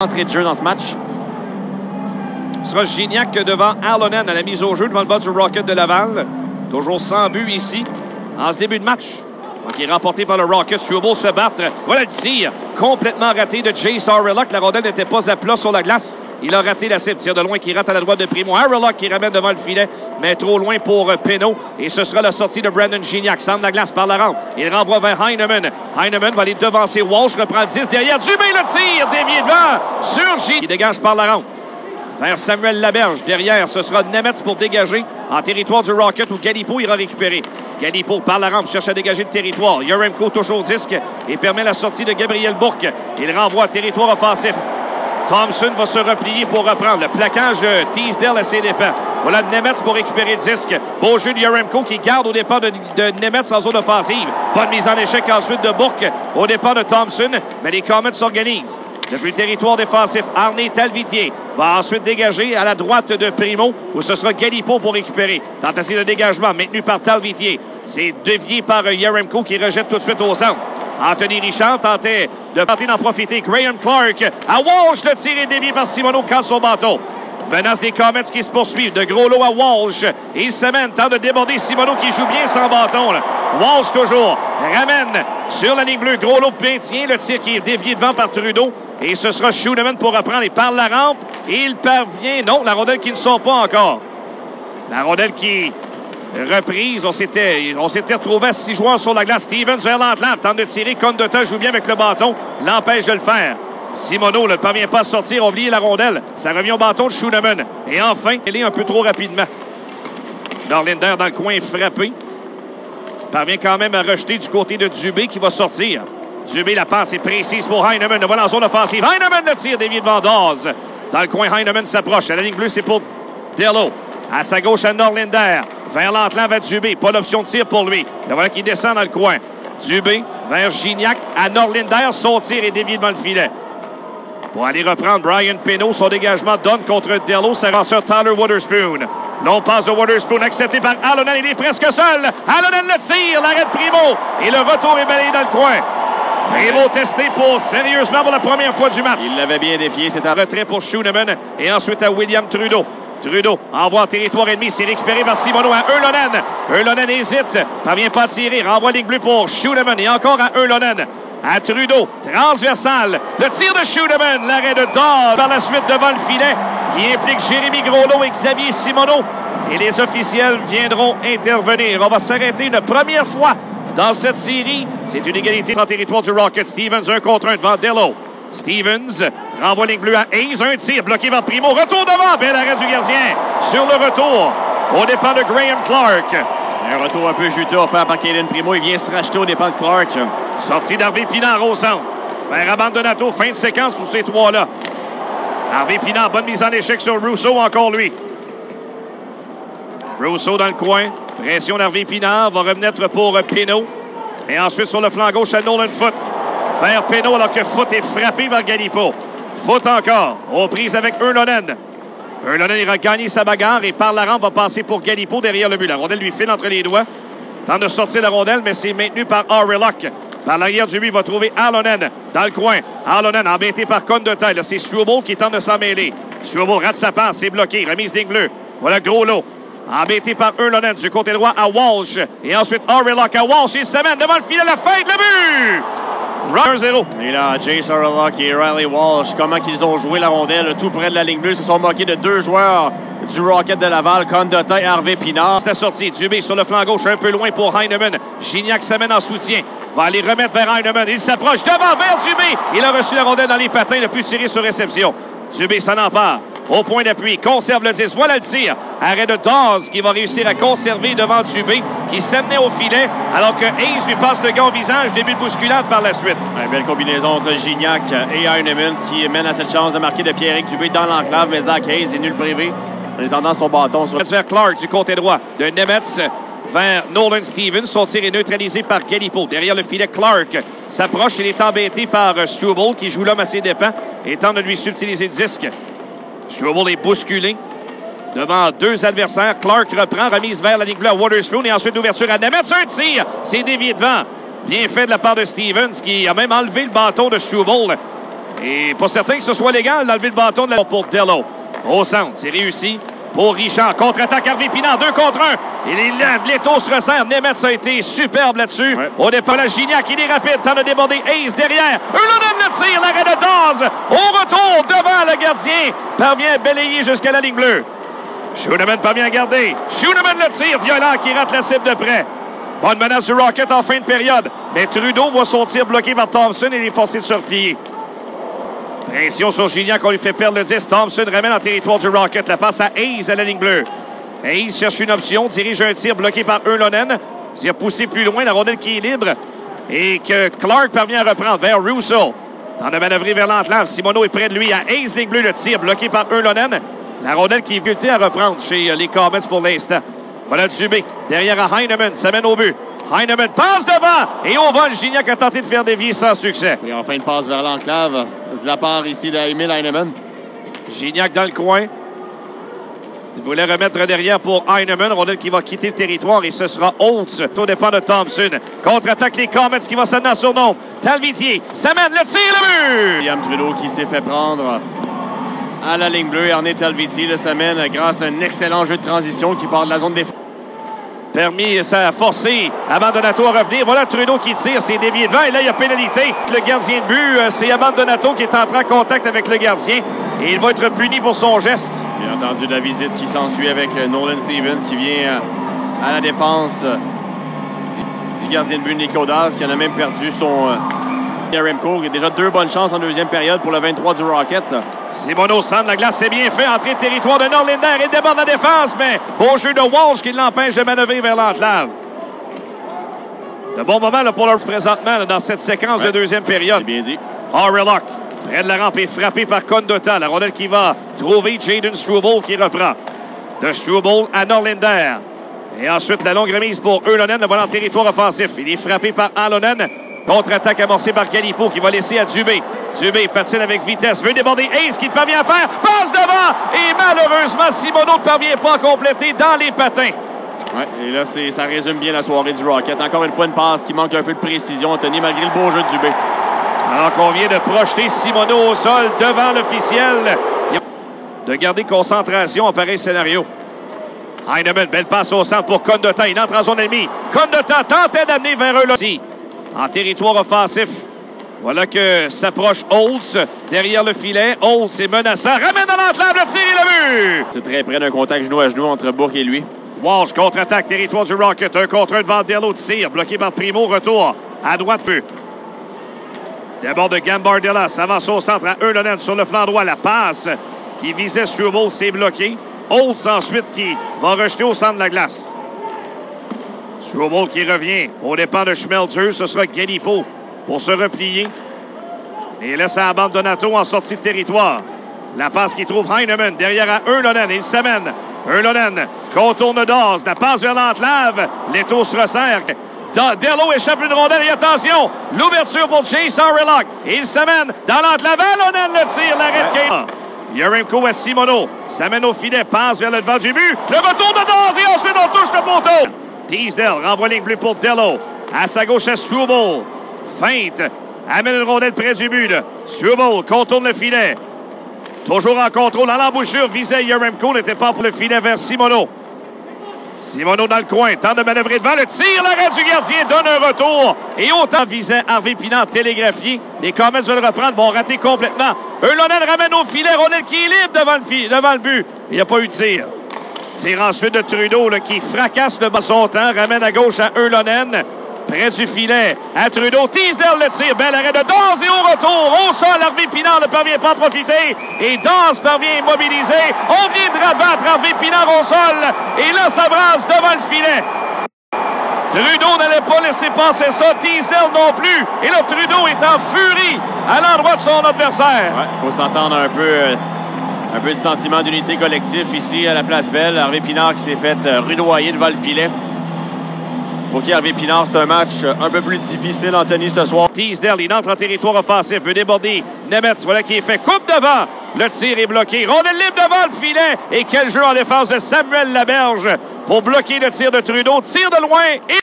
Entrée de jeu dans ce match. Ce sera Gignac devant Alonen à la mise au jeu devant le bas du Rocket de Laval. Toujours sans but ici en ce début de match. Donc, il est remporté par le Rocket. Struble se battre. Voilà le tir complètement raté de Jace Harrellock. La rondelle n'était pas à plat sur la glace. Il a raté la cible. Tir de loin qui rate à la droite de Primo. Harrellock qui ramène devant le filet, mais trop loin pour Penault. Et ce sera la sortie de Brandon Gignac. Centre de la glace par la rampe. Il renvoie vers Heinemann. Heinemann va aller devancer Walsh. Reprend le 10 derrière. Dubé le tir. Dévié devant sur Gignac. Il dégage par la rampe. Vers Samuel Laberge. Derrière, ce sera Nemetz pour dégager en territoire du Rocket où Galipo ira récupérer. Galipo par la rampe cherche à dégager le territoire. Yaremko touche au disque et permet la sortie de Gabriel Bourque. Il renvoie à territoire offensif. Thompson va se replier pour reprendre. Le plaquage de Teasdale à ses dépens. Voilà Nemetz pour récupérer le disque. Beau jeu de Yaremko qui garde au départ de Nemetz en zone offensive. Bonne mise en échec ensuite de Bourque au départ de Thompson. Mais les Comets s'organisent. Depuis le territoire défensif, Arné Talvitier va ensuite dégager à la droite de Primo, où ce sera Galipo pour récupérer. Tentative de dégagement maintenu par Talvitier. C'est dévié par Yaremko qui rejette tout de suite au centre. Anthony Richard tentait d'en profiter. Graham Clark à Walsh, le tir est dévié par Simoneau quand son bâton. Menace des Comets qui se poursuivent. De gros lot à Walsh. Il se mène, tente de déborder Simoneau qui joue bien sans bâton. Là. Walsh toujours ramène sur la ligne bleue. Gros lot maintient le tir qui est dévié devant par Trudeau. Et ce sera Schunemann pour reprendre. Et par la rampe, il parvient. Non, la rondelle qui ne sort pas encore. La rondelle qui reprise. On s'était retrouvé à 6 joueurs sur la glace. Stevens vers l'entlave. Tente de tirer. Condotta joue bien avec le bâton. L'empêche de le faire. Simoneau ne parvient pas à sortir, a oublié la rondelle. Ça revient au bâton de Schunemann. Et enfin, il est un peu trop rapidement. Norlinder dans le coin frappé. Parvient quand même à rejeter du côté de Dubé qui va sortir. Dubé, la passe est précise pour Heinemann. Le voilà en zone offensive. Heinemann le tire dévié devant Dawes. Dans le coin, Heinemann s'approche. À la ligne bleue, c'est pour Dello. À sa gauche, à Norlinder. Vers l'enclave à Dubé. Pas d'option de tir pour lui. Le voilà qui descend dans le coin. Dubé vers Gignac. À Norlinder, son tir est dévié devant le filet. Pour aller reprendre Brian Penault, son dégagement donne contre Dello, c'est lanceur Tyler Wotherspoon. Long passe de Wotherspoon accepté par Alonen, il est presque seul. Alonen le tire, l'arrêt de Primo et le retour est balayé dans le coin. Primo testé sérieusement pour la première fois du match. Il l'avait bien défié, c'est un retrait pour Schunemann et ensuite à William Trudeau. Trudeau envoie en territoire ennemi, c'est récupéré par Simoneau à Yrlonen. Yrlonen hésite, parvient pas à tirer, renvoie ligne bleue pour Schunemann et encore à Yrlonen. À Trudeau, transversal, le tir de Schunemann, l'arrêt de Dawes par la suite devant le filet, qui implique Jérémy Groslot et Xavier Simoneau. Et les officiels viendront intervenir. On va s'arrêter une première fois dans cette série. C'est une égalité en territoire du Rocket. Stevens, 1 contre 1 devant Dello. Stevens renvoie ligne bleue à Hayes, un tir bloqué par Primo. Retour devant, bel arrêt du gardien sur le retour au départ de Graham Clark. Un retour un peu juteux offert par Caden Primo. Il vient se racheter au départ de Clark. Sortie d'Harvey Pinard au centre. Vers Abandonato, fin de séquence pour ces trois-là. Harvey Pinard, bonne mise en échec sur Rousseau, encore lui. Rousseau dans le coin. Pression d'Harvey Pinard, va revenir pour Penault. Et ensuite sur le flanc gauche à Nolan Foote. Vers Penault alors que Foote est frappé par Galipo. Foote encore, aux prises avec Yrlonen. Yrlonen ira gagner sa bagarre et par la rampe va passer pour Galipo derrière le but. La rondelle lui file entre les doigts. Tente de sortir la rondelle, mais c'est maintenu par Harrellock. Par l'arrière du but, il va trouver Alonen dans le coin. Alonen embêté par Condotta. C'est Struble qui tente de s'en mêler. Struble rate sa passe, c'est bloqué. Remise ligne bleue. Voilà gros lot. Embêté par Yrlonen du côté droit à Walsh. Et ensuite Harrellock à Walsh. Il se mène devant le filet, la fin de le but! 1-0. Et là, Jace Harrellock et Riley Walsh, comment qu'ils ont joué la rondelle tout près de la ligne bleue. Ils se sont moqués de 2 joueurs du Rocket de Laval, Condotta et Harvey Pinard. C'est la sortie. Dubé sur le flanc gauche, un peu loin pour Heinemann. Gignac s'amène en soutien. Va aller remettre vers Heinemann. Il s'approche devant vers Dubé. Il a reçu la rondelle dans les patins. Il a pu tirer sur réception. Dubé s'en empare. Au point d'appui, conserve le 10. Voilà le tir. Arrêt de Dawes qui va réussir à conserver devant Dubé, qui s'amenait au filet, alors que Hayes lui passe le gant au visage. Début de bousculade par la suite. Une belle combinaison entre Gignac et Heinemann, qui mène à cette chance de marquer de Pierrick Dubé dans l'enclave. Mais Zach Hayes est nul privé en étendant son bâton sur... Vers Clark du côté droit de Nemetz vers Nolan Stevens. Son tir est neutralisé par Galipo. Derrière le filet, Clark s'approche. Il est embêté par Struble, qui joue l'homme à ses dépens et tente de lui subtiliser le disque. Struble est bousculé devant 2 adversaires. Clark reprend, remise vers la ligne bleue à Wotherspoon et ensuite l'ouverture à Nemetz. Un tir, c'est dévié devant. Bien fait de la part de Stevens qui a même enlevé le bâton de Struble. Et pas certain que ce soit légal d'enlever le bâton de la... pour Dello. Au centre, c'est réussi pour Richard. Contre-attaque, Harvey Pinard, 2 contre 1. Il est lent, Leto se resserre. Nemeth a été superbe là-dessus. Ouais. Au départ, la Gignac, il est rapide. Tente de déborder. Ace derrière. Ulonen le tire, l'arrêt de Dawes. Au retour, devant le gardien. Parvient à balayer jusqu'à la ligne bleue. Schooneman parvient à garder. Schooneman le tire, violent, qui rate la cible de près. Bonne menace du Rocket en fin de période. Mais Trudeau voit son tir bloqué par Thompson et il est forcé de se replier. Pression sur Gignac, on lui fait perdre le 10. Thompson ramène en territoire du Rocket. La passe à Hayes à la ligne bleue. Hayes cherche une option, dirige un tir bloqué par Ulonen. S'il a poussé plus loin, la rondelle qui est libre. Et que Clark parvient à reprendre vers Russo. Dans de manœuvrer vers l'enclave, Simoneau est près de lui. À Hayes, ligne bleue, le tir bloqué par Ulonen. La rondelle qui est vultée à reprendre chez les Comets pour l'instant. Voilà Dubé. Derrière à Heinemann, ça mène au but. Heinemann passe devant et au vol, Gignac a tenté de faire dévier sans succès. Et enfin une passe vers l'enclave de la part ici d'Emil Heinemann. Gignac dans le coin. Il voulait remettre derrière pour Heinemann. Rondelle qui va quitter le territoire et ce sera Holtz au départ de Thompson. Contre-attaque les Comets qui va s'amener en surnombre. Talvitier, ça mène le tir, le but! William Trudeau qui s'est fait prendre à la ligne bleue. Ernest Talvitier le s'amène grâce à un excellent jeu de transition qui part de la zone défensive. Permis, ça a forcé Abandonato à revenir. Voilà Trudeau qui tire, c'est dévié devant. Et là, il y a pénalité. Le gardien de but, c'est Abandonato qui est entré en contact avec le gardien. Et il va être puni pour son geste. Bien entendu, la visite qui s'ensuit avec Nolan Stevens qui vient à la défense du gardien de but Nico Dawes qui en a même perdu son... Remco, qui a déjà 2 bonnes chances en deuxième période pour le 23 du Rocket. Simoneau centre la glace, c'est bien fait. Entrée de territoire de Norlinder. Il déborde la défense, mais beau jeu de Walsh qui l'empêche de manœuvrer vers l'enclave. Le bon moment là, pour leur présentement là, dans cette séquence de deuxième période. C'est bien dit. Orlock, près de la rampe, est frappé par Condotta. La rondelle qui va trouver Jaden Struble qui reprend. De Struble à Norlinder. Et ensuite, la longue remise pour Ulonen. Le voilà en territoire offensif. Il est frappé par Alonen. Contre-attaque amorcée par Galipo qui va laisser à Dubé. Dubé patine avec vitesse. Veut déborder Hayes qui ne parvient à faire. Passe devant. Et malheureusement, Simoneau ne parvient pas à compléter dans les patins. Ouais, et là, ça résume bien la soirée du Rocket. Encore une fois, une passe qui manque un peu de précision, Anthony, malgré le beau jeu de Dubé. Alors qu'on vient de projeter Simoneau au sol devant l'officiel. De garder concentration en pareil scénario. Heinemann, belle passe au centre pour Condotta. Il entre en zone ennemie. Condotta tentait d'amener vers eux là. En territoire offensif. Voilà que s'approche Holtz derrière le filet. Holtz est menaçant. Ramène dans l'enclave, le tir et le but! C'est très près d'un contact genou à genou entre Bourque et lui. Walsh contre-attaque, territoire du Rocket. 1 contre 1 devant Dello, tir bloqué par Primo. Retour à droite peu. D'abord de Gambardella. S'avance au centre à Ulonen sur le flanc droit. La passe qui visait Struble, c'est bloqué. Holtz ensuite qui va rejeter au centre de la glace. Struble qui revient au départ de Schmelzer. Ce sera Galipo pour se replier. Et laisse à Abandonato en sortie de territoire. La passe qui trouve Heinemann derrière à Ulonen. Il s'amène. Ulonen contourne Dawes. La passe vers l'enclave. Leto se resserre. Dello échappe une rondelle. Et attention, l'ouverture pour Chase Orlock. Il s'amène dans l'enclave. Ulonen le tire. L'arrêt de Kane. Yaremko à Simoneau. S'amène au filet. Passe vers le devant du but. Le retour de Dawes. Et ensuite, on touche le poteau. Teasdale renvoie ligne bleue pour Dello. À sa gauche, à Struble. Feinte. Amène une rondelle près du but. Struble contourne le filet. Toujours en contrôle. À l'embouchure, visait Yaremko. N'était pas pour le filet vers Simoneau. Simoneau dans le coin. Tente de manœuvrer devant. Le tir. L'arrêt du gardien donne un retour. Et autant visait Harvey Pinard télégraphié. Les Comets veulent reprendre. Vont rater complètement. Ulonen ramène au filet. Rondelle qui est libre devant le but. Il n'y a pas eu de tir. Tire ensuite de Trudeau là, qui fracasse le bas son temps. Ramène à gauche à Ulonen. Près du filet à Trudeau. Teasdale le tire. Bel arrêt de Dawes et au retour. Au sol, Harvey Pinard ne parvient pas à profiter. Et Dawes parvient à immobiliser. On vient de rabattre Harvey Pinard au sol. Et là, ça brasse devant le filet. Trudeau n'allait pas laisser passer ça. Teasdale non plus. Et là, Trudeau est en furie à l'endroit de son adversaire. Il faut s'entendre un peu de sentiment d'unité collectif ici à la Place Belle. Harvey Pinard qui s'est fait rudoyer devant le filet. Pour qui Harvey Pinard, c'est un match un peu plus difficile, Anthony, ce soir. Teasdale, il entre en territoire offensif, veut déborder Nemeth, voilà qui est fait. Coupe devant, le tir est bloqué. Rondelle libre devant le filet. Et quel jeu en défense de Samuel Laberge pour bloquer le tir de Trudeau. Tir de loin et